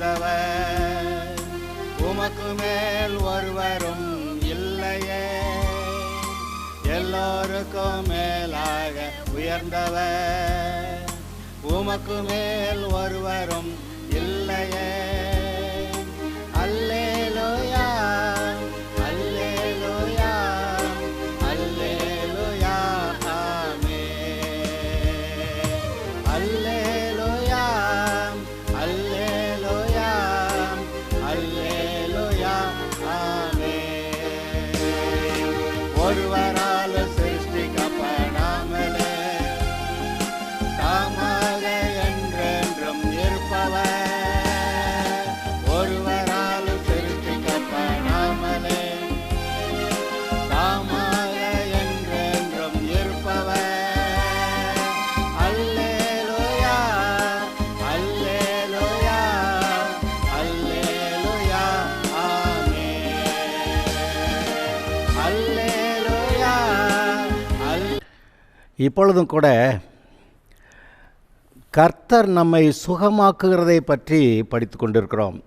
உயர்ந்தவர், உமக்கு மேல் ஒருவரும் இல்லையே. எல்லோருக்கும் மேலாக உயர்ந்தவர், உமக்கு மேல் ஒருவரும் இல்லையே. அல்லேலூயா, அல்லேலூயா, அல்லேலூயா, ஆமென். அல்லேலூயா, அல்லேலூயா, அல்லேலூயா, ஆமென். ஒருவரால் சிருஷ்டிக்கப்படாமலே தாமாக என்றென்றும் இருப்பவர், ஒருவரால் சிருஷ்டிக்கப்படாமலே தாமாக என்றென்றும் இருப்பவர். அல்லேலூயா, அல்லேலூயா, அல்லேலூயா, ஆமென். அல்லேலூயா. இப்பொழுதும் கூட கர்த்தர் நம்மை சுகமாக்குகிறதை பற்றி படித்து கொண்டிருக்கிறோம்.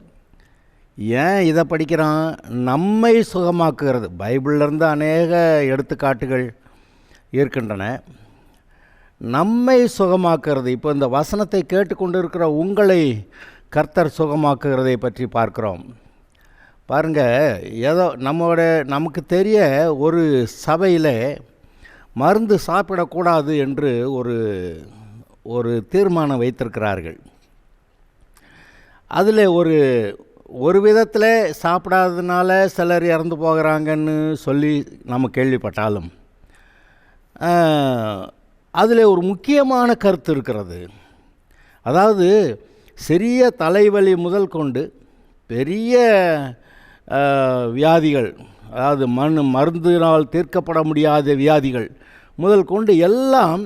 ஏன் இதை படிக்கிறோம்? நம்மை சுகமாக்குகிறது. பைபிளிலிருந்து அநேக எடுத்துக்காட்டுகள் இருக்கின்றன. நம்மை சுகமாக்குறது. இப்போ இந்த வசனத்தை கேட்டுக்கொண்டிருக்கிற உங்களை கர்த்தர் சுகமாக்குகிறதை பற்றி பார்க்கிறோம். பாருங்கள், ஏதோ நமக்கு தெரிய ஒரு சபையில் மருந்து சாப்பிடக்கூடாது என்று ஒரு தீர்மானம் வைத்திருக்கிறார்கள். அதில் ஒரு விதத்தில் சாப்பிடாததுனால சிலர் இறந்து போகிறாங்கன்னு சொல்லி நம்ம கேள்விப்பட்டாலும் அதில் ஒரு முக்கியமான கருத்து இருக்கிறது. அதாவது சிறிய தலைவலி முதல் கொண்டு பெரிய வியாதிகள், அதாவது மருந்தினால் தீர்க்கப்பட முடியாத வியாதிகள் முதல் கொண்டு எல்லாம்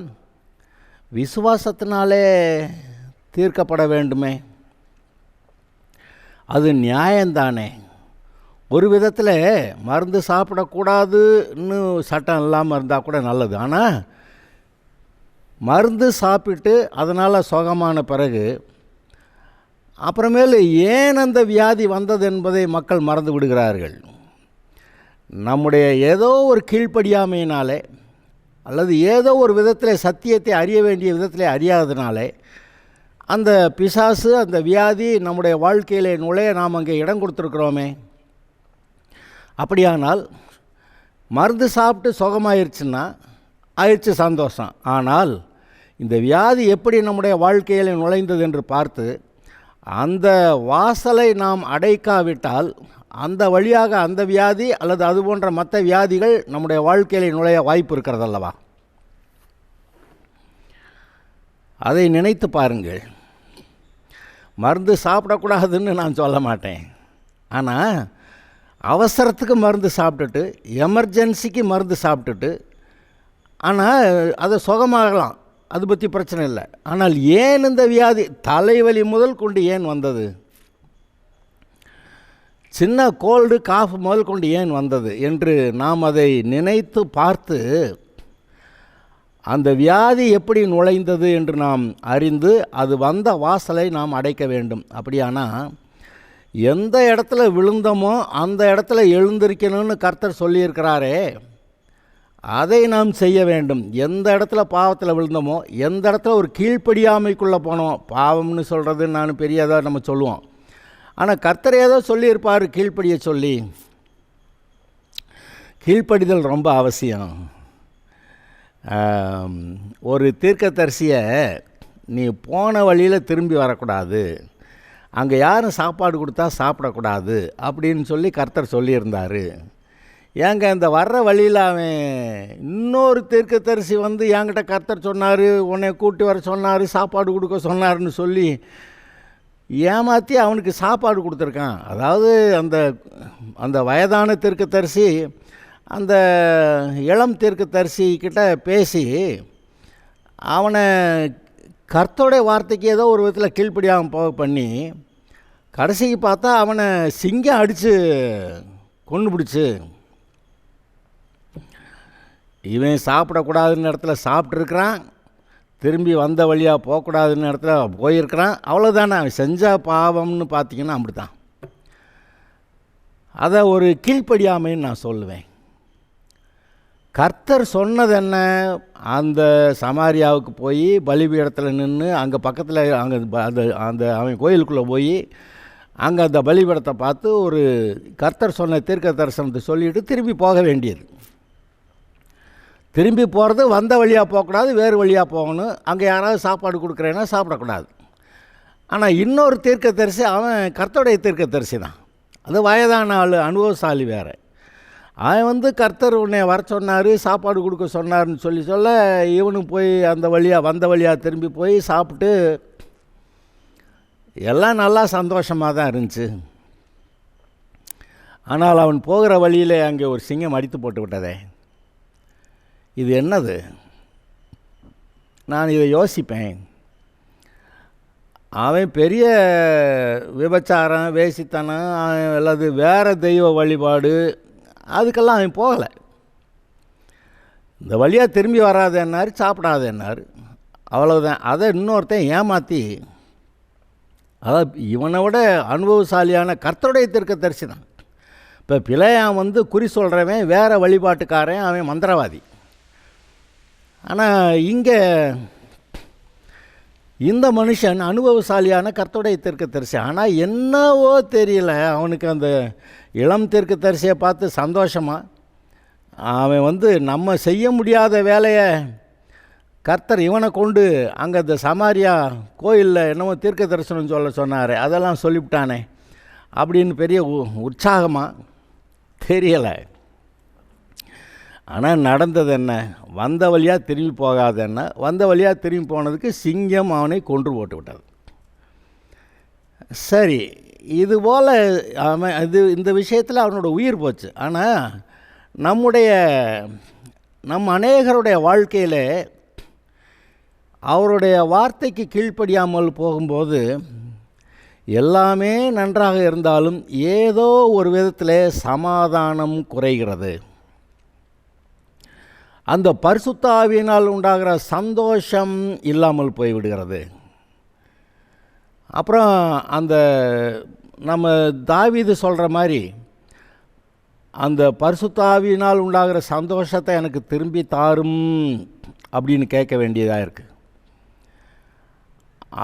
விசுவாசத்தினாலே தீர்க்கப்பட வேண்டுமே. அது நியாயந்தானே. ஒரு விதத்தில் மருந்து சாப்பிடக்கூடாதுன்னு சட்டம் இல்லாமல் இருந்தால் கூட நல்லது. ஆனால் மருந்து சாப்பிட்டு அதனால் சுகமான பிறகு அப்புறமேல் ஏன் அந்த வியாதி வந்தது என்பதை மக்கள் மறந்து விடுகிறார்கள். நம்முடைய ஏதோ ஒரு கீழ்ப்படியாமையினாலே அல்லது ஏதோ ஒரு விதத்தில் சத்தியத்தை அறிய வேண்டிய விதத்தில் அறியாததுனாலே அந்த பிசாசு, அந்த வியாதி நம்முடைய வாழ்க்கையிலே நுழைய நாம் அங்கே இடம் கொடுத்துருக்குறோமே. அப்படியானால் மருந்து சாப்பிட்டு சுகமாயிருச்சுன்னா ஆயிடுச்சு, சந்தோஷம். ஆனால் இந்த வியாதி எப்படி நம்முடைய வாழ்க்கையில் நுழைந்தது என்று பார்த்து அந்த வாசலை நாம் அடைக்காவிட்டால் அந்த வழியாக அந்த வியாதி அல்லது அது போன்ற மற்ற வியாதிகள் நம்முடைய வாழ்க்கையில் நுழைய வாய்ப்பு இருக்கிறதல்லவா? அதை நினைத்து பாருங்கள். மருந்து சாப்பிடக்கூடாதுன்னு நான் சொல்ல மாட்டேன். ஆனால் அவசரத்துக்கு மருந்து சாப்பிட்டுட்டு, எமர்ஜென்சிக்கு மருந்து சாப்பிட்டுட்டு, ஆனால் அதை சுகமாகலாம், அது பற்றி பிரச்சனை இல்லை. ஆனால் ஏன் இந்த வியாதி தலைவலி முதல் கொண்டு ஏன் வந்தது, சின்ன கோல்டு காஃப் முதல் கொண்டு ஏன் வந்தது என்று நாம் அதை நினைத்து பார்த்து அந்த வியாதி எப்படி நுழைந்தது என்று நாம் அறிந்து அது வந்த வாசலை நாம் அடைக்க வேண்டும். அப்படியானா எந்த இடத்துல விழுந்தோமோ அந்த இடத்துல எழுந்திருக்கணும்னு கர்த்தர் சொல்லியிருக்கிறாரே, அதை நாம் செய்ய வேண்டும். எந்த இடத்துல பாவத்தில் விழுந்தோமோ, எந்த இடத்துல ஒரு கீழ்ப்படியாமைக்குள்ளே போனோம், பாவம்னு சொல்கிறது நான் பெரியதாக நம்ம சொல்லுவோம். ஆனால் கர்த்தர் ஏதோ சொல்லியிருப்பார் கீழ்ப்படிய சொல்லி. கீழ்ப்படிதல் ரொம்ப அவசியம். ஒரு தீர்க்கதரிசியை நீ போன வழியில் திரும்பி வரக்கூடாது, அங்கே யாரும் சாப்பாடு கொடுத்தா சாப்பிடக்கூடாது அப்படின்னு சொல்லி கர்த்தர் சொல்லியிருந்தார். ஏங்க இந்த வர்ற வழியில் அவன் இன்னொரு தீர்க்கதரிசி வந்து என்கிட்ட கர்த்தர் சொன்னார், உன்னை கூட்டி வர சொன்னார், சாப்பாடு கொடுக்க சொன்னார்னு சொல்லி ஏமாற்றி அவனுக்கு சாப்பாடு கொடுத்துருக்கான். அதாவது அந்த வயதான தீர்க்கதரிசி அந்த இளம் தீர்க்கதரிசி கிட்ட பேசி அவனை கர்த்தருடைய வார்த்தைக்கு ஏதோ ஒரு விதத்தில் கீழ்ப்படியாமல் போக பண்ணி கடைசிக்கு பார்த்தா அவனை சிங்கம் அடித்து கொண்டு பிடிச்சி, இவன் சாப்பிடக்கூடாதுன்னு இடத்துல சாப்பிட்ருக்கிறான், திரும்பி வந்த வழியாக போகக்கூடாதுன்னு இடத்துல போயிருக்கிறான். அவ்வளோதானே, அவன் செஞ்ச பாவம்னு பார்த்திங்கன்னா அப்படி தான். அதை ஒரு கீழ்ப்படியாமைன்னு நான் சொல்லுவேன். கர்த்தர் சொன்னது என்ன? அந்த சமாரியாவுக்கு போய் பலிபீடத்தில் நின்று அங்கே பக்கத்தில் அங்கே அந்த அவன் கோயிலுக்குள்ளே போய் அங்கே அந்த பலிபீடத்தை பார்த்து ஒரு கர்த்தர் சொன்ன தீர்க்க தரிசனத்தை சொல்லிவிட்டு திரும்பி போக வேண்டியது. திரும்பி போகிறது வந்த வழியாக போகக்கூடாது, வேறு வழியாக போகணும். அங்கே யாராவது சாப்பாடு கொடுக்குறேன்னா சாப்பிடக்கூடாது. ஆனால் இன்னொரு தீர்க்க தரிசி, அவன் கர்த்தருடைய தீர்க்க தரிசி தான். அது வயதான ஆள், அனுபவசாலி வேறு. அவன் கர்த்தர் உன்னை வர சொன்னார், சாப்பாடு கொடுக்க சொன்னார்னு சொல்ல இவனும் போய் அந்த வழியாக வந்த வழியாக திரும்பி போய் சாப்பிட்டு எல்லாம் நல்லா சந்தோஷமாக தான் இருந்துச்சு. ஆனால் அவன் போகிற வழியில் அங்கே ஒரு சிங்கம் அடித்து போட்டு விட்டதே. இது என்னது? நான் இதை யோசிப்பேன். அவன் பெரிய விபச்சாரம், வேசித்தனம் அல்லது வேறு தெய்வ வழிபாடு அதுக்கெல்லாம் அவன் போகலை. இந்த வழியாக திரும்பி வராதேன்னாரு, சாப்பிடாதேன்னாரு, அவ்வளோதான். அதை இன்னொருத்தன் ஏமாற்றி, அதாவது இவனை விட அனுபவசாலியான கர்த்தருடைய தீர்க்கதரிசி தான். இப்போ பிழையான் குறி சொல்கிறவன் வேறு வழிபாட்டுக்காரன், அவன் மந்திரவாதி. ஆனால் இங்கே இந்த மனுஷன் அனுபவசாலியான கர்த்தருடைய தீர்க்கதரிசி. ஆனால் என்னவோ தெரியல, அவனுக்கு அந்த இளம் தீர்க்கதரிசியை பார்த்து சந்தோஷமாக அவன் நம்ம செய்ய முடியாத வேலையை கர்த்தர் இவனை கொண்டு அங்கே இந்த சமாரியா கோயிலில் என்னமோ தீர்க்க தரிசனம் சொன்னார், அதெல்லாம் சொல்லிவிட்டானே அப்படின்னு பெரிய உற்சாகமாக தெரியலை. ஆனால் நடந்தது என்ன? வந்த வழியாக திரும்பி போகாத என்ன? வந்த வழியாக திரும்பி போனதுக்கு சிங்கம் அவனை கொன்று போட்டு விட்டது. சரி, இதுபோல் அவன் இந்த விஷயத்தில் அவனோட உயிர் போச்சு. ஆனால் நம் அநேகருடைய வாழ்க்கையில் அவருடைய வார்த்தைக்கு கீழ்ப்படியாமல் போகும்போது எல்லாமே நன்றாக இருந்தாலும் ஏதோ ஒரு விதத்தில் சமாதானம் குறைகிறது. அந்த பரிசுத்த ஆவியினால் உண்டாகிற சந்தோஷம் இல்லாமல் போய்விடுகிறது. அப்புறம் அந்த நம்ம தாவீது சொல்கிற மாதிரி அந்த பரிசுத்த ஆவியினால் உண்டாகிற சந்தோஷத்தை எனக்கு திரும்பி தாரும் அப்படின்னு கேட்க வேண்டியதாக இருக்குது.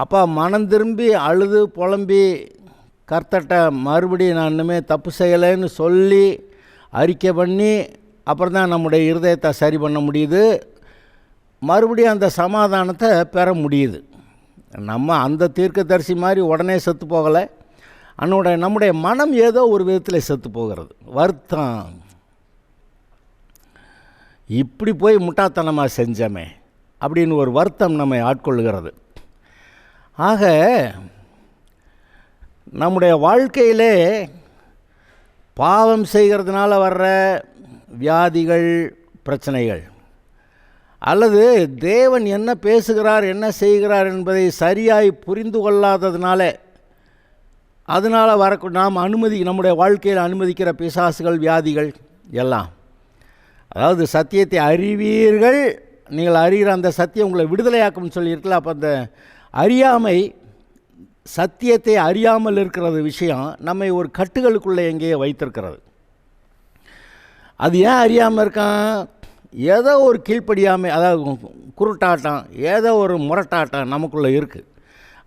அப்போ மனம் திரும்பி அழுது புலம்பி கர்த்தர்ட்ட மறுபடியும் நான் இனிமேல் தப்பு செய்யலைன்னு சொல்லி அறிக்கை பண்ணி அப்புறம் தான் நம்முடைய இருதயத்தை சரி பண்ண முடியுது, மறுபடியும் அந்த சமாதானத்தை பெற முடியுது. நம்ம அந்த தீர்க்கதரிசி மாதிரி உடனே செத்து போகலை. நம்முடைய மனம் ஏதோ ஒரு விதத்தில் செத்து போகிறது. வருத்தம், இப்படி போய் முட்டாத்தனமாக செஞ்சோமே அப்படின்னு ஒரு வருத்தம் நம்மை ஆட்கொள்ளுகிறது. ஆக நம்முடைய வாழ்க்கையிலே பாவம் செய்கிறதுனால வர்ற வியாதிகள், பிரச்சனைகள், அல்லது தேவன் என்ன பேசுகிறார் என்ன செய்கிறார் என்பதை சரியாய் புரிந்து கொள்ளாததுனால அதனால் நாம் நம்முடைய வாழ்க்கையில் அனுமதிக்கிற பிசாசுகள், வியாதிகள் எல்லாம், அதாவது சத்தியத்தை அறிவீர்கள், நீங்கள் அறிகிற அந்த சத்தியம் உங்களை விடுதலையாக்கும்னு சொல்லியிருக்கல. அப்போ அந்த அறியாமை, சத்தியத்தை அறியாமல் இருக்கிறது விஷயம் நம்மை ஒரு கட்டுகளுக்குள்ளே எங்கேயோ வைத்திருக்கிறது. அது ஏன் அறியாமல் இருக்கான்? ஏதோ ஒரு கீழ்ப்படியாமை, அதாவது குருட்டாட்டம், ஏதோ ஒரு முரட்டாட்டம் நமக்குள்ளே இருக்குது.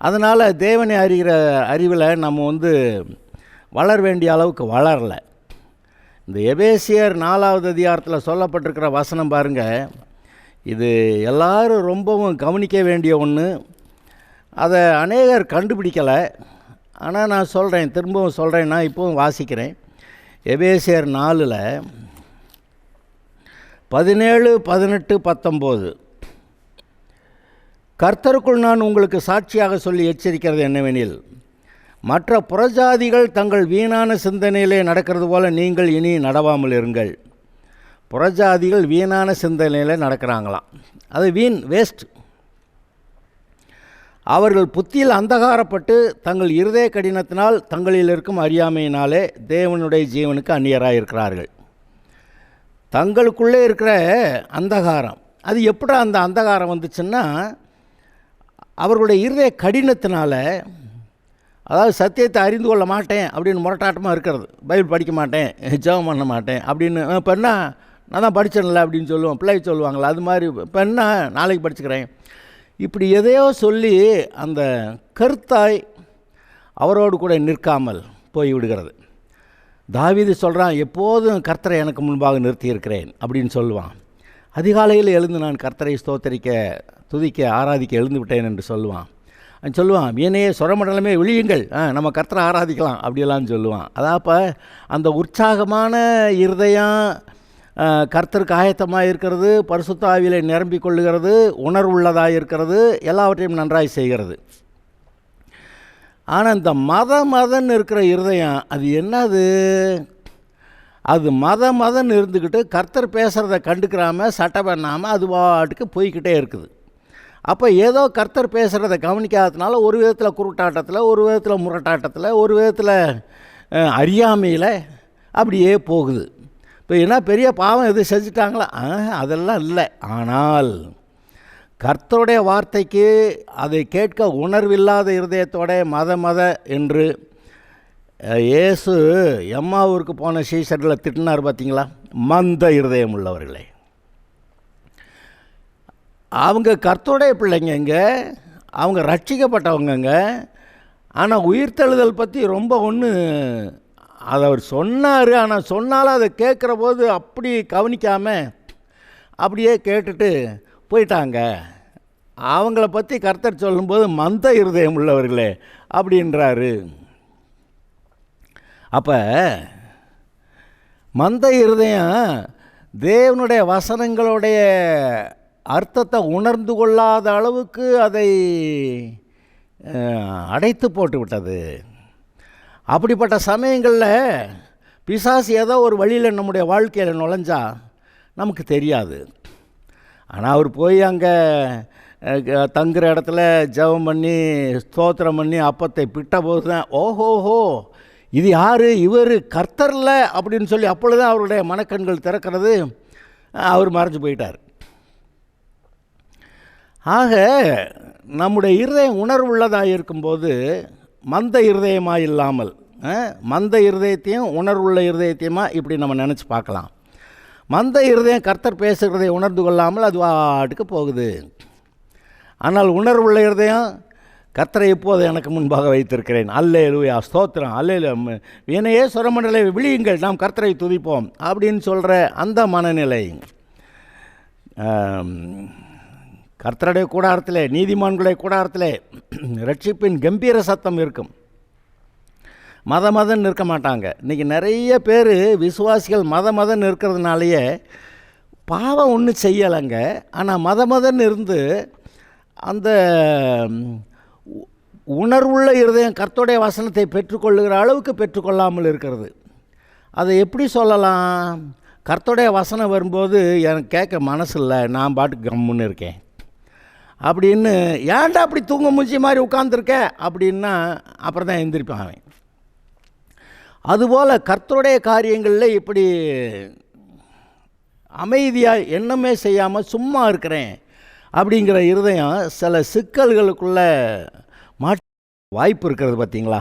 அதனால் தேவனை அறிகிற அறிவில் நம்ம வளர வேண்டிய அளவுக்கு வளரலை. இந்த எபேசியர் 4வது அதிகாரத்தில் சொல்லப்பட்டிருக்கிற வசனம் பாருங்கள், இது எல்லாரும் ரொம்பவும் கவனிக்க வேண்டிய ஒன்று. அதை அநேகர் கண்டுபிடிக்கலை. ஆனால் நான் சொல்கிறேன், திரும்பவும் சொல்கிறேன், நான் இப்போவும் வாசிக்கிறேன். எபேசியர் 4 17, 18, 19. கர்த்தருக்குள் நான் உங்களுக்கு சாட்சியாக சொல்லி எச்சரிக்கிறது என்னவெனில், மற்ற புறஜாதிகள் தங்கள் வீணான சிந்தனையிலே நடக்கிறது போல நீங்கள் இனி நடவாமல் இருங்கள். புறஜாதிகள் வீணான சிந்தனையில் நடக்கிறாங்களாம். அது வேஸ்ட். அவர்கள் புத்தியில் அந்தகாரப்பட்டு தங்கள் இருதய கடினத்தினால் தங்களில் இருக்கும் அறியாமையினாலே தேவனுடைய ஜீவனுக்கு அந்நியராக இருக்கிறார்கள். தங்களுக்குள்ளே இருக்கிற அந்தகாரம், அது எப்படி அந்த அந்தகாரம் வந்துச்சுன்னா, அவர்களுடைய இருதய கடினத்தினால, அதாவது சத்தியத்தை அறிந்து கொள்ள மாட்டேன் அப்படின்னு முரட்டாட்டமாக இருக்கிறது, பைபிள் படிக்க மாட்டேன், ஜெபம் பண்ண மாட்டேன் அப்படின்னு, இப்போ என்ன நான் தான் படித்தேன்ல அப்படின்னு சொல்லுவோம், பிள்ளை சொல்லுவாங்களா, அது மாதிரி இப்போ என்ன நாளைக்கு படிச்சுக்கிறேன், இப்படி எதையோ சொல்லி அந்த கருத்தாய் அவரோடு கூட நிற்காமல் போய் விடுகிறது. தாவீது சொல்கிறான், எப்போதும் கர்த்தரை எனக்கு முன்பாக நிறுத்தியிருக்கிறேன் அப்படின்னு சொல்லுவான். அதிகாலையில் எழுந்து நான் கர்த்தரை ஸ்தோத்தரிக்க, துதிக்க, ஆராதிக்க எழுந்து விட்டேன் என்று சொல்லுவான். சொல்லுவான், வீணையே சொரமண்டலமே விழியுங்கள், நம்ம கர்த்தரை ஆராதிக்கலாம் அப்படியெல்லாம் சொல்லுவான். அதாப்போ அந்த உற்சாகமான இருதயம் கர்த்தருக்கு ஆயத்தமாக இருக்கிறது, பரிசுத்த ஆவியிலே நிரம்பிக் கொள்ளுகிறது, உணர்வுள்ளதாக இருக்கிறது, எல்லாவற்றையும் நன்றாய் செய்கிறது. ஆனால் இந்த மதன்னு இருக்கிற இருதயம் அது என்னது? அது மதன்னு இருந்துக்கிட்டு கர்த்தர் பேசுகிறத கண்டுக்கிறாமல் சட்டை பண்ணாமல் அது பாட்டுக்கு போய்கிட்டே இருக்குது. அப்போ ஏதோ கர்த்தர் பேசுகிறத கவனிக்காததுனால ஒரு விதத்தில் குருட்டாட்டத்தில், ஒரு விதத்தில் முரட்டாட்டத்தில், ஒரு விதத்தில் அறியாமையில் அப்படியே போகுது. இப்போ என்ன பெரிய பாவம் எது செஞ்சுட்டாங்களா? அதெல்லாம் இல்லை. ஆனால் கர்த்தருடைய வார்த்தைக்கு அதை கேட்க உணர்வில்லாத இருதயத்தோட மத என்று இயேசு எம்மாவூருக்கு போன சீசர்களை திட்டினார் பார்த்தீங்களா? மந்த இருதயம் உள்ளவர்களே, அவங்க கர்த்தருடைய பிள்ளைங்க, அவங்க ரட்சிக்கப்பட்டவங்கங்க. ஆனால் உயிர்த்தெழுதல் பற்றி ரொம்ப ஒன்று அதை அவர் சொன்னார். ஆனால் சொன்னாலும் அதை கேட்குற போது அப்படி கவனிக்காமல் அப்படியே கேட்டுட்டு போயிட்டாங்க. அவங்கள பற்றி கர்த்தர் சொல்லும்போது மந்த இருதயம் உள்ளவர்களே அப்படின்றாரு. அப்போ மந்த இருதயம் தேவனுடைய வசனங்களுடைய அர்த்தத்தை உணர்ந்து கொள்ளாத அளவுக்கு அதை அடைத்து போட்டு விட்டது. அப்படிப்பட்ட சமயங்களில் பிசாசு ஏதோ ஒரு வழியில் நம்முடைய வாழ்க்கையில் நுழைஞ்சா நமக்கு தெரியாது. ஆனால் அவர் போய் அங்கே தங்குற இடத்துல ஜெபம் பண்ணி ஸ்தோத்திரம் பண்ணி அப்பத்தை பிட்ட போது தான் ஓஹோஹோ இது யார், இவர் கர்த்தர்ல அப்படின்னு சொல்லி அப்பொழுதுதான் அவருடைய மனக்கண்கள் திறக்கிறது. அவர் மறைஞ்சு போயிட்டார். ஆக நம்முடைய இருதயம் உணர்வுள்ளதாக இருக்கும்போது மந்த இருதயமாக இல்லாமல், மந்த இருதயத்தையும் உணர்வுள்ள இருதயத்தையுமா இப்படி நம்ம நினச்சி பார்க்கலாம். மந்த இருதயம் கர்த்தர் பேசுகிறதை உணர்ந்து கொள்ளாமல் அது வாட்டுக்கு போகுது. ஆனால் உணர்வுள்ள இருதயம் கர்த்தரை இப்போது எனக்கு முன்பாக வைத்திருக்கிறேன், அல்லேலூயா ஸ்தோத்திரம், அல்லேலூயா, வீணையே சொரமண்டலை விழியுங்கள், நாம் கர்த்தரை துதிப்போம் அப்படின்னு சொல்கிற அந்த மனநிலை கர்த்தருடைய கூடாரத்திலே, நீதிமான்களுடைய கூடாரத்திலே ரட்சிப்பின் கம்பீர சத்தம் இருக்கும். மதன்னு இருக்க மாட்டாங்க. இன்றைக்கி நிறைய பேர் விசுவாசிகள் மதன்னு இருக்கிறதுனாலேயே பாவம் ஒன்றும் செய்யலைங்க. ஆனால் மதன்னு இருந்து அந்த உணர்வுள்ள இருதயம் கர்த்தருடைய வசனத்தை பெற்றுக்கொள்ளுகிற அளவுக்கு பெற்றுக்கொள்ளாமல் இருக்கிறது. அதை எப்படி சொல்லலாம்? கர்த்தருடைய வசனம் வரும்போது எனக்கு கேட்க மனசு இல்லை, நான் பாட்டுக்கு கம்முன்னு இருக்கேன் அப்படின்னு, ஏன்டா அப்படி தூங்க மூஞ்சி மாதிரி உட்காந்துருக்க அப்படின்னா அப்புறம் தான் எந்திரிப்பான் அவன். அதுபோல் கர்த்தருடைய காரியங்களில் இப்படி அமைதியாக எண்ணமே செய்யாமல் சும்மா இருக்கிறேன் அப்படிங்கிற இருதயம் சில சிக்கல்களுக்குள்ளே மாட்ட வாய்ப்பு இருக்கிறது பார்த்தீங்களா?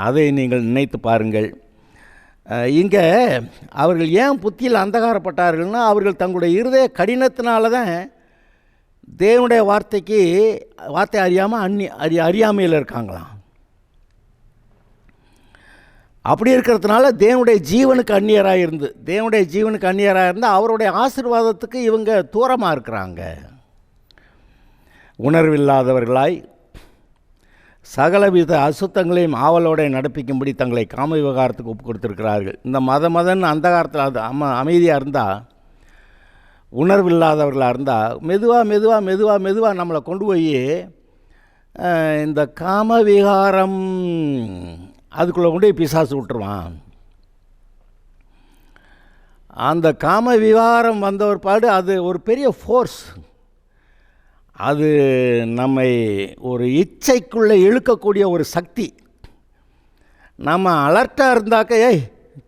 அதை நீங்கள் நினைத்து பாருங்கள். இங்கே அவர்கள் ஏன் புத்தியில் அந்தகாரப்பட்டார்கள்னா, அவர்கள் தங்களுடைய இருதய கடினத்தினால தான் தேவனுடைய வார்த்தை அறியாமல் அறியாமையில் இருக்காங்களாம். அப்படி இருக்கிறதுனால தேவனுடைய ஜீவனுக்கு அந்நியராக இருந்தால் அவருடைய ஆசீர்வாதத்துக்கு இவங்க தூரமாக இருக்கிறாங்க. உணர்வில்லாதவர்களாய் சகலவித அசுத்தங்களையும் ஆவலோட நடப்பிக்கும்படி தங்களை காம விவகாரத்துக்கு ஒப்பு கொடுத்துருக்கிறார்கள். இந்த மதன்னு அந்த காலத்தில் அது அமைதியாக இருந்தால், உணர்வில்லாதவர்களாக இருந்தால் மெதுவாக நம்மளை கொண்டு போய் இந்த காம விகாரம் அதுக்குள்ளே கொண்டு போய் பிசாசு விட்டுருவான். அந்த காம விகாரம் வந்த ஒரு பாடு அது ஒரு பெரிய ஃபோர்ஸ். அது நம்மை ஒரு இச்சைக்குள்ளே இழுக்கக்கூடிய ஒரு சக்தி. நம்ம அலர்ட்டாக இருந்தாக்க ஏய்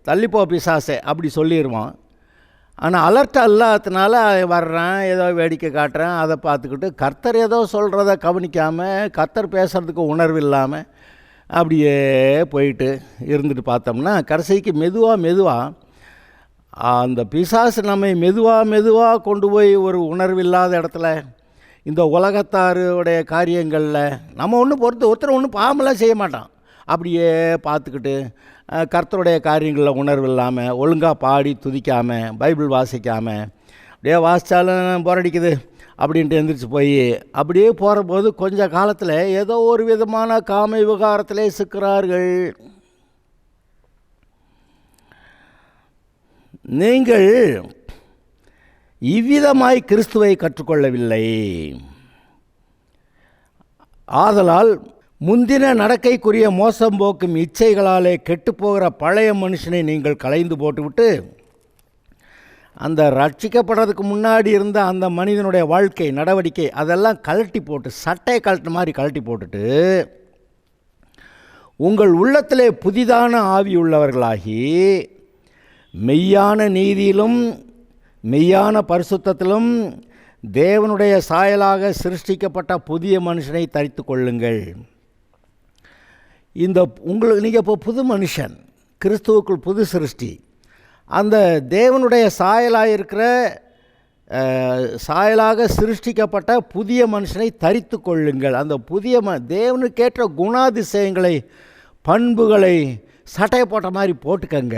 தள்ளிப்போ பிசாசே அப்படி சொல்லிடுவோம். ஆனால் அலர்ட்டாக இல்லாததுனால வர்றேன், ஏதோ வேடிக்கை காட்டுறேன், அதை பார்த்துக்கிட்டு கர்த்தர் ஏதோ சொல்கிறத கவனிக்காமல், கர்த்தர் பேசுகிறதுக்கு உணர்வு இல்லாமல் அப்படியே போயிட்டு இருந்துட்டு பார்த்தோம்னா கடைசிக்கு மெதுவாக அந்த பிசாசு நம்மை மெதுவாக கொண்டு போய் ஒரு உணர்வு இல்லாத இடத்துல இந்த உலகத்தாருடைய காரியங்களில் நம்ம ஒருத்தர் ஒன்றும் பாவமெல்லாம் செய்ய மாட்டான். அப்படியே பார்த்துக்கிட்டு கர்த்தருடைய காரியங்களில் உணர்வு இல்லாமல், ஒழுங்காக பாடி துதிக்காமல், பைபிள் வாசிக்காமல், அப்படியே வாசித்தாலும் போரடிக்குது அப்படின்ட்டு எந்திரிச்சு போய் அப்படியே போகிறபோது கொஞ்ச காலத்தில் ஏதோ ஒரு விதமான காம விவகாரத்திலே சிக்கிறார்கள். நீங்கள் இவ்விதமாய் கிறிஸ்துவை கற்றுக்கொள்ளவில்லை. ஆதலால் முந்தின நடக்கைக்குரிய மோசம் போக்கும் இச்சைகளாலே கெட்டுப்போகிற பழைய மனுஷனை நீங்கள் களைந்து போட்டுவிட்டு அந்த ரட்சிக்கப்படுறதுக்கு முன்னாடி இருந்த அந்த மனிதனுடைய வாழ்க்கை நடவடிக்கை அதெல்லாம் கழட்டி போட்டு, சட்டையை கழட்டின மாதிரி கழட்டி போட்டுட்டு, உங்கள் உள்ளத்திலே புதிதான ஆவி உள்ளவர்களாகி மெய்யான நீதியிலும் மெய்யான பரிசுத்தத்திலும் தேவனுடைய சாயலாக சிருஷ்டிக்கப்பட்ட புதிய மனுஷனை தரித்து கொள்ளுங்கள். நீங்கள் இப்போ புது மனுஷன், கிறிஸ்துவுக்குள் புது சிருஷ்டி. அந்த தேவனுடைய சாயலாக சிருஷ்டிக்கப்பட்ட புதிய மனுஷனை தரித்து கொள்ளுங்கள். அந்த புதிய தேவனுக்கேற்ற குணாதிசயங்களை, பண்புகளை சட்டை போட்ட மாதிரி போட்டுக்கங்க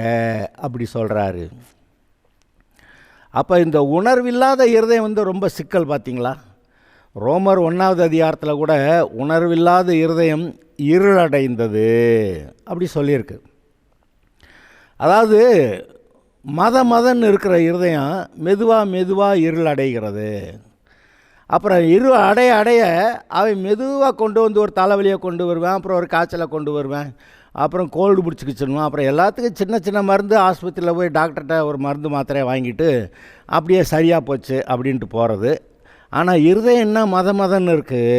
அப்படி சொல்கிறாரு. அப்போ இந்த உணர்வில்லாத இருதயம் ரொம்ப சிக்கல். பார்த்திங்களா, ரோமர் 1வது அதிகாரத்தில் கூட உணர்வில்லாத இருதயம் இருளடைந்தது அப்படி சொல்லியிருக்கு. அதாவது மதன்னு இருக்கிற இருதயம் மெதுவாக இருள் அடைகிறது. அப்புறம் அடைய அவன் மெதுவாக கொண்டு வந்து ஒரு தலைவலியை கொண்டு வருவேன், அப்புறம் ஒரு காய்ச்சலை கொண்டு வருவேன், அப்புறம் கோல்டு பிடிச்சிக்கிச்சுடுவேன், அப்புறம் எல்லாத்துக்கும் சின்ன மருந்து ஆஸ்பத்திரியில் போய் டாக்டர்கிட்ட ஒரு மருந்து மாத்திரையை வாங்கிட்டு அப்படியே சரியாக போச்சு அப்படின்ட்டு போகிறது. ஆனால் இருதயம் என்ன மதன்னு இருக்குது.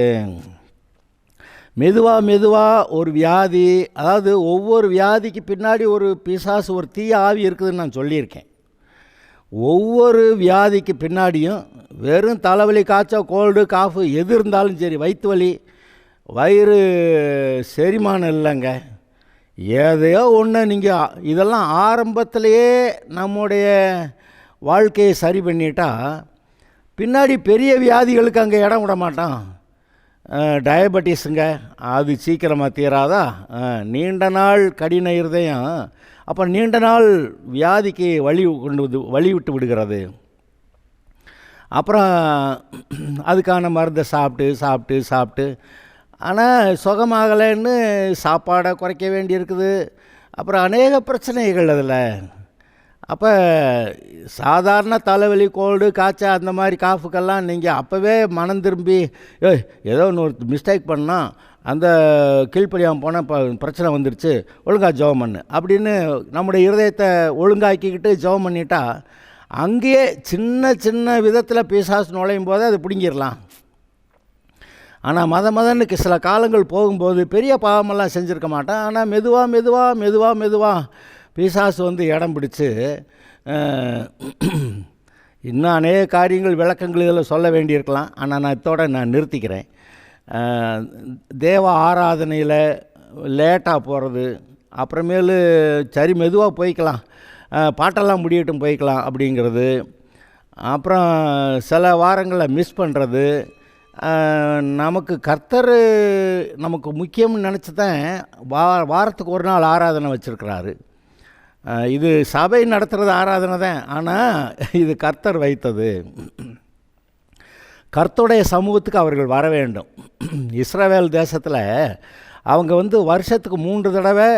மெதுவாக ஒரு வியாதி, அதாவது ஒவ்வொரு வியாதிக்கு பின்னாடி ஒரு பிசாசு, ஒரு தீய ஆவி இருக்குதுன்னு நான் சொல்லியிருக்கேன். ஒவ்வொரு வியாதிக்கு பின்னாடியும் வெறும் தலைவலி, காய்ச்சல், கோல்டு, காஃபு எது இருந்தாலும் சரி, வயிற்று வலி, வயிறு செரிமானம் இல்லைங்க, ஏதையோ ஒன்று. நீங்கள் இதெல்லாம் ஆரம்பத்திலேயே நம்முடைய வாழ்க்கையை சரி பண்ணிட்டா பின்னாடி பெரிய வியாதிகளுக்கு அங்கே இடம் விட மாட்டான். டயபெட்டிஸுங்க, அது சீக்கிரமாக தீராதா? நீண்ட நாள் கடின இருதயம், அப்போ நீண்ட நாள் வியாதிக்கு வழி விட்டு விடுகிறது. அப்புறம் அதுக்கான மருந்தை சாப்பிட்டு ஆனால் சுகமாகலைன்னு சாப்பாடை குறைக்க வேண்டியிருக்குது. அப்புறம் அநேக பிரச்சனைகள் அதில். அப்போ சாதாரண தலைவலி, கோல்டு, காய்ச்சல், அந்த மாதிரி காஃபுக்கெல்லாம் நீங்கள் அப்போவே மனம் திரும்பி ஏதோ ஒரு மிஸ்டேக் பண்ணால் அந்த கீழ்ப்படியாமல் போனால் பிரச்சனை வந்துடுச்சு, ஒழுங்காக ஜெபம் பண்ணு அப்படின்னு நம்முடைய இருதயத்தை ஒழுங்காக்கிக்கிட்டு ஜெபம் பண்ணிட்டா அங்கேயே சின்ன விதத்தில் பிசாசு நுழையும் போது அதை பிடுங்கிடலாம். ஆனால் மதன்னு சில காலங்கள் போகும்போது பெரிய பாவமெல்லாம் செஞ்சுருக்க மாட்டேன். ஆனால் மெதுவாக பிசாசு இடம் பிடிச்சு இன்னும் அநேக காரியங்கள், விளக்கங்கள் இதில் சொல்ல வேண்டியிருக்கலாம். ஆனால் நான் இதோட நிறுத்திக்கிறேன். தேவ ஆராதனையில் லேட்டாக போகிறது, அப்புறமேலு சரி மெதுவாக போய்க்கலாம், பாட்டெல்லாம் முடியட்டும் போய்க்கலாம் அப்படிங்கிறது, அப்புறம் சில வாரங்களில் மிஸ் பண்ணுறது, நமக்கு கர்த்தர் நமக்கு முக்கியம்னு நினச்சி தான் வாரத்துக்கு ஒரு நாள் ஆராதனை வச்சுருக்கிறாரு. இது சபை நடத்துகிறது ஆராதனை தான், ஆனால் இது கர்த்தர் வைத்தது. கர்த்தருடைய சமூகத்துக்கு அவர்கள் வர வேண்டும். இஸ்ரவேல் தேசத்தில் அவங்க வருஷத்துக்கு 3 தடவை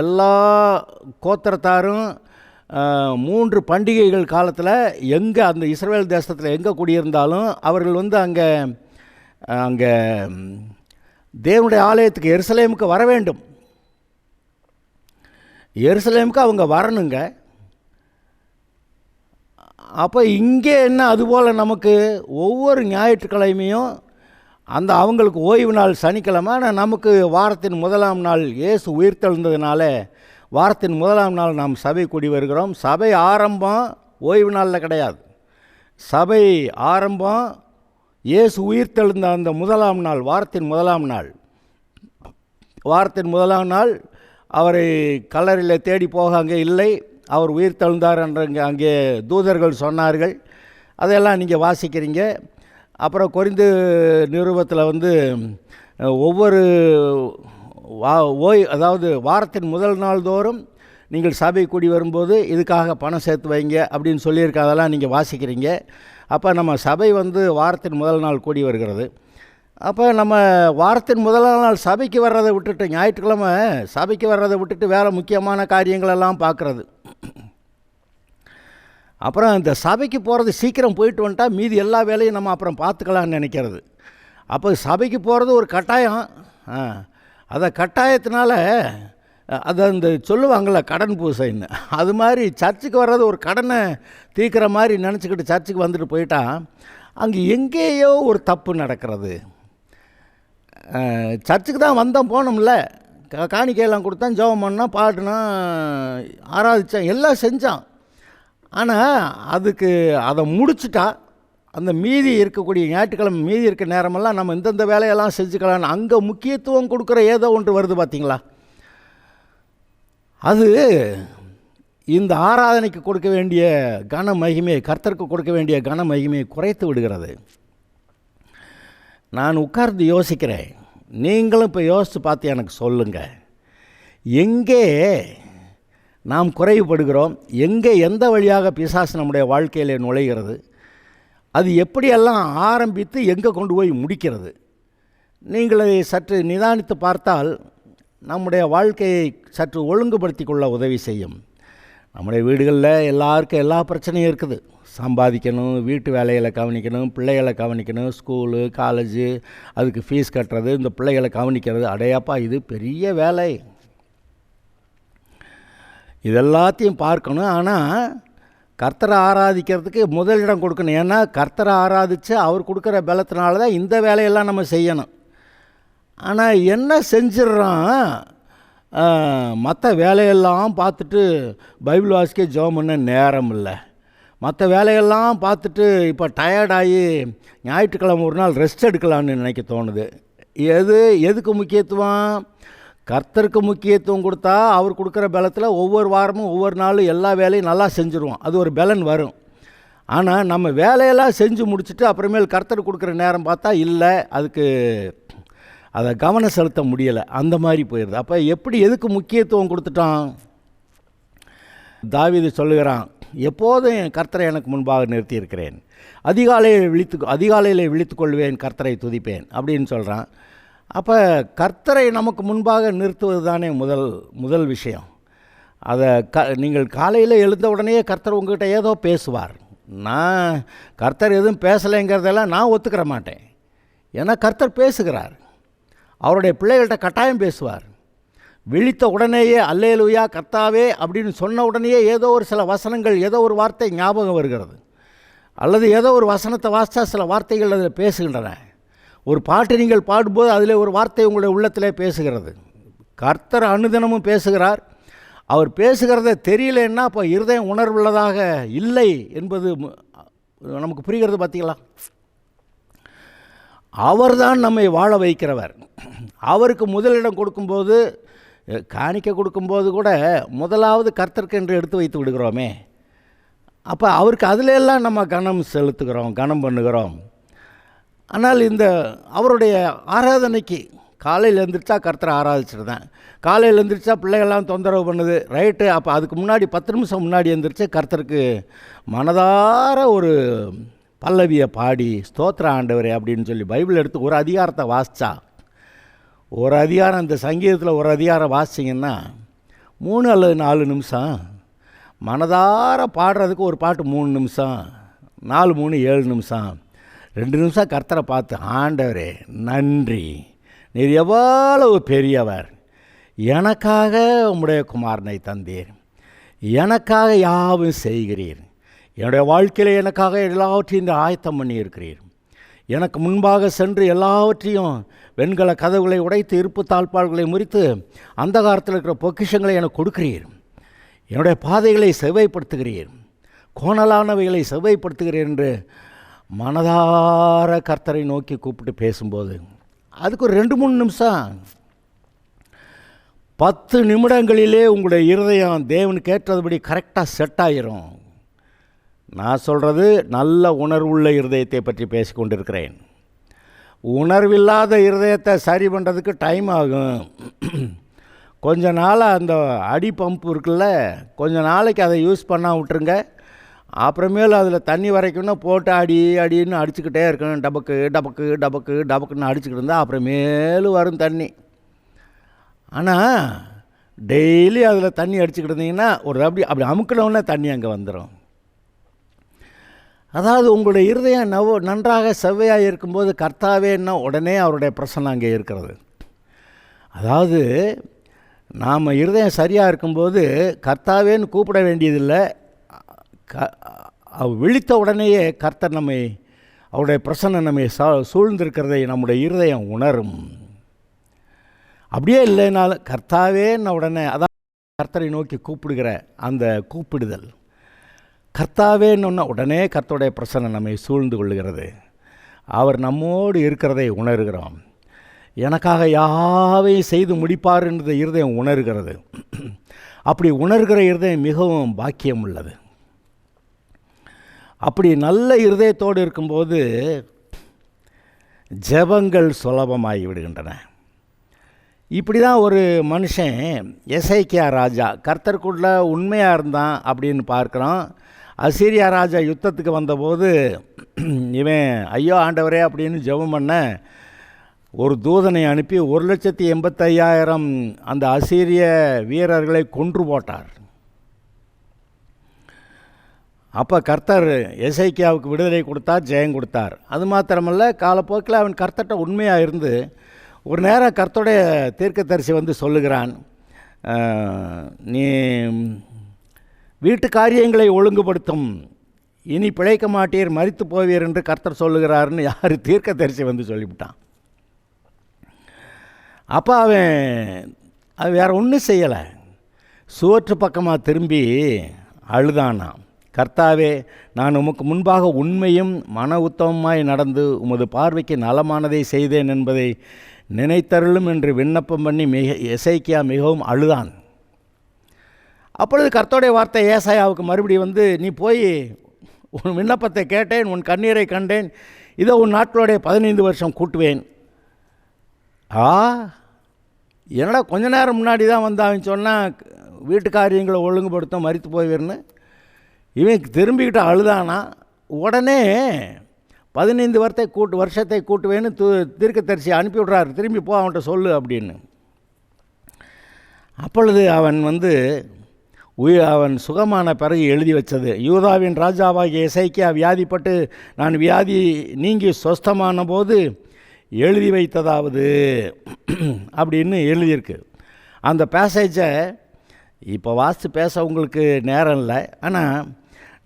எல்லா கோத்திரத்தாரும் 3 பண்டிகைகள் காலத்தில் எங்கே அந்த இஸ்ரவேல் தேசத்தில் எங்கே குடியிருந்தாலும் அவர்கள் அங்கே தேவனுடைய ஆலயத்துக்கு எருசலேமுக்கு வர வேண்டும். எருசலேமுக்கு அவங்க வரணுங்க. அப்போ இங்கே என்ன, அதுபோல் நமக்கு ஒவ்வொரு ஞாயிற்றுக்கிழமையும் அவங்களுக்கு ஓய்வு நாள் சனிக்கிழமை. ஆனால் நமக்கு வாரத்தின் 1ஆம் நாள் இயேசு உயிர்த்தெழுந்ததுனால வாரத்தின் 1ஆம் நாள் நாம் சபை கூடி வருகிறோம். சபை ஆரம்பம் ஓய்வு நாளில் கிடையாது. சபை ஆரம்பம் இயேசு உயிர்த்தெழுந்த அந்த முதலாம் நாள், வாரத்தின் முதலாம் நாள் அவரை கல்லறையில் தேடி போக அங்கே இல்லை, அவர் உயிர்த்தெழுந்தார் என்று அங்கே தூதர்கள் சொன்னார்கள். அதையெல்லாம் நீங்கள் வாசிக்கிறீங்க. அப்புறம் கொரிந்து நிருபத்தில் ஒவ்வொரு அதாவது வாரத்தின் முதல் நாள் தோறும் நீங்கள் சபை கூடி வரும்போது இதுக்காக பணம் சேர்த்து வைங்க அப்படின்னு சொல்லியிருக்க, அதெல்லாம் நீங்கள் வாசிக்கிறீங்க. அப்போ நம்ம சபை வாரத்தின் முதல் நாள் கூடி வருகிறது. அப்போ நம்ம வாரத்தின் முதல் நாள் சபைக்கு வர்றதை விட்டுட்டு, ஞாயிற்றுக்கிழமை சபைக்கு வர்றதை விட்டுட்டு வேறு முக்கியமான காரியங்களெல்லாம் பார்க்குறது. அப்புறம் இந்த சபைக்கு போகிறது சீக்கிரம் போயிட்டு வந்துட்டால் மீதி எல்லா வேலையும் நம்ம அப்புறம் பார்த்துக்கலான்னு நினைக்கிறது. அப்போ சபைக்கு போகிறது ஒரு கட்டாயம். அதை கட்டாயத்தினால அதை அந்த சொல்லுவாங்கள்ல கடன் பூசைன்னு, அது மாதிரி சர்ச்சுக்கு வர்றது ஒரு கடனை தீர்க்கிற மாதிரி நினச்சிக்கிட்டு சர்ச்சுக்கு வந்துட்டு போயிட்டா அங்கே எங்கேயோ ஒரு தப்பு நடக்கிறது. சர்ச்சுக்கு தான் வந்தோம், போனோம்ல, காணிக்கையெல்லாம் கொடுத்தான், ஜெபம் பண்ணால், பாடினா, ஆராதித்தான், எல்லாம் செஞ்சான். ஆனால் அதை முடிச்சுட்டா அந்த மீதி இருக்கக்கூடிய ஞாயிற்றுக்கிழமை மீதி இருக்க நேரமெல்லாம் நம்ம இந்தந்த வேலையெல்லாம் செஞ்சுக்கலான்னு அங்கே முக்கியத்துவம் கொடுக்குற ஏதோ ஒன்று வருது பார்த்திங்களா. அது இந்த ஆராதனைக்கு கொடுக்க வேண்டிய கன மகிமையை, கர்த்தருக்கு கொடுக்க வேண்டிய கன மகிமையை குறைத்து விடுகிறது. நான் உட்கார்ந்து யோசிக்கிறேன், நீங்களும் இப்போ யோசித்து பார்த்து எனக்கு சொல்லுங்கள், எங்கே நாம் குறைவுபடுகிறோம், எங்கே எந்த வழியாக பிசாசு நம்முடைய வாழ்க்கையில் நுழைகிறது, அது எப்படியெல்லாம் ஆரம்பித்து எங்கே கொண்டு போய் முடிக்கிறது. நீங்கள் அதை சற்று நிதானித்து பார்த்தால் நம்முடைய வாழ்க்கையை சற்று ஒழுங்குபடுத்தி கொள்ள உதவி செய்யும். நம்முடைய வீடுகளில் எல்லாருக்கும் எல்லா பிரச்சனையும் இருக்குது. சம்பாதிக்கணும், வீட்டு வேலைகளை கவனிக்கணும், பிள்ளைகளை கவனிக்கணும், ஸ்கூலு காலேஜு, அதுக்கு ஃபீஸ் கட்டுறது, இந்த பிள்ளைகளை கவனிக்கிறது. அடையாப்பா, இது பெரிய வேலை. இதெல்லாத்தையும் பார்க்கணும். ஆனால் கர்த்தரை ஆராதிக்கிறதுக்கு முதலிடம் கொடுக்கணும். ஏன்னா கர்த்தரை ஆராதித்து அவர் கொடுக்குற பலத்தினால தான் இந்த வேலையெல்லாம் நம்ம செய்யணும். ஆனால் என்ன செஞ்சிடறோம், மற்ற வேலையெல்லாம் பார்த்துட்டு பைபிள் வாசிக்க ஜெபம் பண்ண நேரம் இல்லை, மற்ற வேலையெல்லாம் பார்த்துட்டு இப்போ டயர்டாகி ஞாயிற்றுக்கிழமை ஒரு நாள் ரெஸ்ட் எடுக்கலான்னு நினைக்க தோணுது. எதுக்கு முக்கியத்துவம்? கர்த்தருக்கு முக்கியத்துவம் கொடுத்தா அவர் கொடுக்குற பலத்தில் ஒவ்வொரு வாரமும் ஒவ்வொரு நாளும் எல்லா வேலையும் நல்லா செஞ்சுருவோம், அது ஒரு பலன் வரும். ஆனால் நம்ம வேலையெல்லாம் செஞ்சு முடிச்சுட்டு அப்புறமேல் கர்த்தர் கொடுக்குற நேரம் பார்த்தா இல்லை, அதுக்கு அதை கவனம் செலுத்த முடியலை, அந்த மாதிரி போயிடுது. அப்போ எதுக்கு முக்கியத்துவம் கொடுத்துட்டான்? தாவீது சொல்லுகிறான், எப்போதும் கர்த்தரை எனக்கு முன்பாக நிறுத்தியிருக்கிறேன், அதிகாலையில் விழித்து கொள்வேன், கர்த்தரை துதிப்பேன் அப்படின்னு சொல்கிறான். அப்போ கர்த்தரை நமக்கு முன்பாக நிறுத்துவது தானே முதல் விஷயம். அதை நீங்கள் காலையில் எழுந்த உடனே கர்த்தர் உங்கள்கிட்ட ஏதோ பேசுவார். நான் கர்த்தர் எதுவும் பேசலைங்கிறதெல்லாம் நான் ஒத்துக்கிற மாட்டேன். ஏன்னா கர்த்தர் பேசுகிறார், அவருடைய பிள்ளைகள்கிட்ட கட்டாயம் பேசுவார். விழித்த உடனேயே அல்லேலூயா கர்த்தாவே அப்படின்னு சொன்ன உடனேயே ஏதோ ஒரு சில வசனங்கள், ஏதோ ஒரு வார்த்தை ஞாபகம் வருகிறது, அல்லது ஏதோ ஒரு வசனத்தை வாசித்தா சில வார்த்தைகள் அதில் பேசுகின்றன. ஒரு பாட்டு நீங்கள் பாடும்போது அதில் ஒரு வார்த்தை உங்களுடைய உள்ளத்திலே பேசுகிறது. கர்த்தர் அனுதினமும் பேசுகிறார். அவர் பேசுகிறத தெரியலன்னா அப்போ இருதயம் உணர்வுள்ளதாக இல்லை என்பது நமக்கு புரிகிறது. பார்த்தீங்களா? அவர்தான் நம்மை வாழ வைக்கிறவர். அவருக்கு முதலிடம் கொடுக்கும்போது, காணிக்கை கொடுக்கும்போது கூட முதலாவது கர்த்தருக்கு என்று எடுத்து வைத்து விடுகிறோமே. அப்போ அவருக்கு அதிலெல்லாம் நம்ம கனம் செலுத்துகிறோம், கனம் பண்ணுகிறோம். ஆனால் இந்த அவருடைய ஆராதனைக்கு காலையில் எழுந்திரிச்சா கர்த்தரை ஆராதிச்சிருந்தேன், காலையில் எழுந்திரிச்சா பிள்ளைகள்லாம் தொந்தரவு பண்ணுது, ரைட்டு. அப்போ அதுக்கு முன்னாடி 10 நிமிஷம் முன்னாடி எழுந்திரிச்சு கர்த்தருக்கு மனதார ஒரு பல்லவியை பாடி ஸ்தோத்திர ஆண்டவரே அப்படின்னு சொல்லி பைபிள் எடுத்து ஒரு அதிகாரத்தை வாசித்தா, ஒரு அதிகாரம், இந்த சங்கீதத்தில் ஒரு அதிகாரம் வாசிச்சிங்கன்னா 3 அல்லது 4 நிமிஷம், மனதார பாடுறதுக்கு ஒரு பாட்டு 3 நிமிஷம், 4 3 7 நிமிஷம், 2 நிமிஷம் கர்த்தரை பார்த்து, ஆண்டவரே நன்றி, நீர் எவ்வளவு பெரியவர், எனக்காக உம்முடைய குமாரனை தந்தீர், எனக்காக யாவும் செய்கிறீர், என்னுடைய வாழ்க்கையில் எனக்காக எல்லாவற்றையும் ஆயத்தம் பண்ணியிருக்கிறீர், எனக்கு முன்பாக சென்று எல்லாவற்றையும் வெண்கல கதவுகளை உடைத்து இருப்பு தாழ்பாள்களை முறித்து அந்த காலத்தில் இருக்கிற பொக்கிஷங்களை எனக்கு கொடுக்கிறீர், என்னுடைய பாதைகளை செவ்வாய்ப்படுத்துகிறீர், கோணலானவைகளை செவ்வைப்படுத்துகிறேன் என்று மனதார கர்த்தரை நோக்கி கூப்பிட்டு பேசும்போது அதுக்கு ஒரு 2-3 நிமிஷம் 10 நிமிடங்களிலே உங்களுடைய இருதயம் தேவனுக்கு ஏற்றபடி கரெக்டாக செட் ஆகிரும். நான் சொல்கிறது நல்ல உணர்வுள்ள இருதயத்தை பற்றி பேசி கொண்டிருக்கிறேன். உணர்வில்லாத இருதயத்தை சரி பண்ணுறதுக்கு டைம் ஆகும். கொஞ்ச நாளாக அந்த அடி பம்பு இருக்குல்ல, கொஞ்ச நாளைக்கு அதை யூஸ் பண்ணால் விட்டுருங்க. அப்புறமேல அதில் தண்ணி வரைக்கும்னா போட்டு அடின்னு அடிச்சுக்கிட்டே இருக்கணும். டபக்கு டபக்கு டபக்கு டபக்குன்னு அடிச்சுக்கிட்டு இருந்தால் அப்புறமேலும் வரும் தண்ணி. ஆனால் டெய்லி அதில் தண்ணி அடிச்சுக்கிட்டு இருந்தீங்கன்னா அப்படி அமுக்கினவுடனே தண்ணி அங்கே வந்துடும். அதாவது உங்களுடைய இருதயம் நன்றாக செவ்வையாக இருக்கும்போது கர்த்தாவேன்னா உடனே அவருடைய பிரசன்னம் அங்கே இருக்கிறது. அதாவது நாம் இருதயம் சரியாக இருக்கும்போது கர்த்தாவேன்னு கூப்பிட வேண்டியதில்லை. விழித்த உடனேயே கர்த்தர் அவருடைய பிரசன்னம் நம்மை சூழ்ந்திருக்கிறதை நம்முடைய இருதயம் உணரும். அப்படியே இல்லைனாலும் கர்த்தாவேன்னு உடனே அதான் கர்த்தரை நோக்கி கூப்பிடுகிற அந்த கூப்பிடுதல். கர்த்தாவேன்னு உடனே கர்த்தருடைய பிரசன்னம் நம்மை சூழ்ந்து கொள்ளுகிறது. அவர் நம்மோடு இருக்கிறதை உணர்கிறோம். எனக்காக யாவையும் செய்து முடிப்பார் என்ற இருதயம் உணர்கிறது. அப்படி உணர்கிற இருதயம் மிகவும் பாக்கியம் உள்ளது. அப்படி நல்ல இருதயத்தோடு இருக்கும்போது ஜெபங்கள் சுலபமாகி விடுகின்றன. இப்படி தான் ஒரு மனுஷன் எசேக்கியா ராஜா கர்த்தருக்குள்ள உண்மையாக இருந்தான் அப்படின்னு பார்க்குறோம். அசீரியா ராஜா யுத்தத்துக்கு வந்தபோது இவன் ஐயோ ஆண்டவரே அப்படின்னு ஜெபம் பண்ண ஒரு தூதனை அனுப்பி 1,85,000 அந்த அசீரிய வீரர்களை கொன்று போட்டார். அப்போ கர்த்தர் எசேக்கியாவுக்கு விடுதலை கொடுத்தார், ஜெயம் கொடுத்தார். அது மாத்திரமல்ல, காலப்போக்கில் அவன் கர்த்தர்கிட்ட உண்மையாக இருந்து ஒரு நேரம் கர்த்தருடைய தீர்க்கதரிசி வந்து சொல்லுகிறான், நீ வீட்டு காரியங்களை ஒழுங்குபடுத்தும், இனி பிழைக்க மாட்டீர், மரித்து போவீர் என்று கர்த்தர் சொல்லுகிறாருன்னு யார் தீர்க்கதரிசி வந்து சொல்லிவிட்டான். அப்போ அவன் வேறு ஒன்றும் செய்யலை, சுவற்று பக்கமாக திரும்பி அழுதானான். கர்த்தாவே, நான் உமக்கு முன்பாக உண்மையும் மன உத்தமமாய் நடந்து உமது பார்வைக்கு நலமானதை செய்தேன் என்பதை நினைத்தருளும் என்று விண்ணப்பம் பண்ணி எசேக்கியா மிகவும் அழுதான். அப்பொழுது கர்த்தருடைய வார்த்தை ஏசாயாவுக்கு மறுபடியும் வந்து, நீ போய் உன் விண்ணப்பத்தை கேட்டேன், உன் கண்ணீரை கண்டேன், இதோ உன் நாட்களுடைய 15 வருஷம் கூட்டுவேன். என்னடா கொஞ்ச நேரம் முன்னாடி தான் வந்து அவன் சொன்னான் வீட்டு காரியங்களை ஒழுங்குபடுத்த மரித்து போய்விருன்னு. இவன் திரும்பிக்கிட்டு அழுதானா. உடனே 15 வருஷத்தை கூட்டுவேன்னு தீர்க்கதரிசி அனுப்பிவிட்றாரு, திரும்பி போ அவன்கிட்ட சொல்லு அப்படின்னு. அப்பொழுது அவன் சுகமான பிறகு எழுதி வச்சது, யூதாவின் ராஜாவாகிய எசேக்கியா வியாதிப்பட்டு நான் வியாதி நீங்கி சொஸ்தமான போது எழுதி வைத்ததாவது அப்படின்னு எழுதியிருக்கு. அந்த பேசேஜை இப்போ வாசித்து பேச உங்களுக்கு நேரம் இல்லை. ஆனால்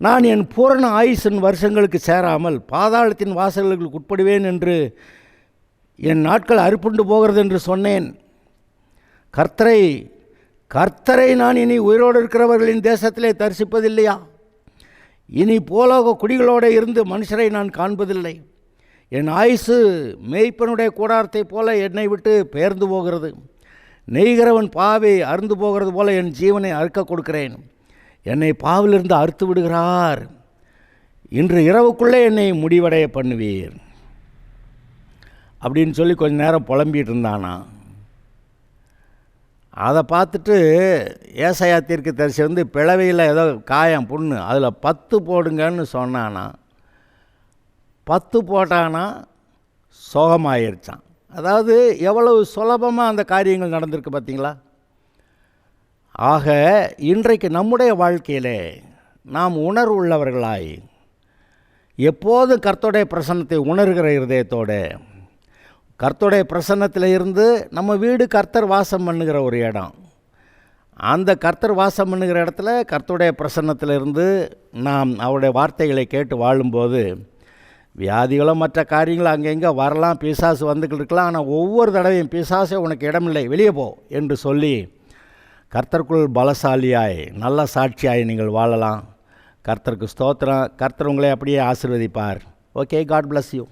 நான் என் பூரண ஆயுசின் வருஷங்களுக்கு சேராமல் பாதாளத்தின் வாசல்களுக்கு உட்படுவேன் என்று என் நாட்கள் அறுப்புண்டு போகிறது என்று சொன்னேன். கர்த்தரை நான் இனி உயிரோடு இருக்கிறவர்களின் தேசத்திலே தரிசிப்பதில்லையா? இனி போலோக குடிகளோடு இருந்து மனுஷரை நான் காண்பதில்லை. என் ஆயுசு மேய்ப்பனுடைய கூடாரத்தை போல என்னை விட்டு பெயர்ந்து போகிறது. நெய்கிறவன் பாவை அறுந்து போகிறது போல என் ஜீவனை அறுக்க கொடுக்கிறேன். என்னை பாவிலிருந்து அறுத்து விடுகிறார். இன்று இரவுக்குள்ளே என்னை முடிவடைய பண்ணுவீர் அப்படின்னு சொல்லி கொஞ்ச நேரம் புலம்பிகிட்டு இருந்தானா. அதை பார்த்துட்டு ஏசாயா தீர்க்கதரிசி வந்து பிளவையில் ஏதோ காயம் புண்ணு அதில் 10 போடுங்கன்னு சொன்னானா. 10 போட்டானா சோகமாயிருச்சான். அதாவது எவ்வளவு சுலபமாக அந்த காரியங்கள் நடந்திருக்கு பார்த்தீங்களா? ஆக இன்றைக்கு நம்முடைய வாழ்க்கையிலே நாம் உணர்வு உள்ளவர்களாய் எப்போதும் கர்த்தருடைய பிரசன்னத்தை உணர்கிற இருதயத்தோடு, கர்த்தருடைய பிரசன்னத்தில் இருந்து நம்ம வீடு கர்த்தர் வாசம் பண்ணுகிற ஒரு இடம், அந்த கர்த்தர் வாசம் பண்ணுகிற இடத்துல கர்த்தருடைய பிரசன்னத்தில் இருந்து நாம் அவருடைய வார்த்தைகளை கேட்டு வாழும்போது வியாதிகளோ மற்ற காரியங்களும் அங்கெங்கே வரலாம், பிசாசு வந்துக்கிட்டு இருக்கலாம். ஆனால் ஒவ்வொரு தடவையும் பிசாசே உனக்கு இடமில்லை, வெளியே போ என்று சொல்லி கர்த்தருக்குள் பலசாலியாய் நல்ல சாட்சியாய் நீங்கள் வாழலாம். கர்த்தருக்கு ஸ்தோத்திரம். கர்த்தர் உங்களை அப்படியே ஆசீர்வதிப்பார். Okay, God bless you.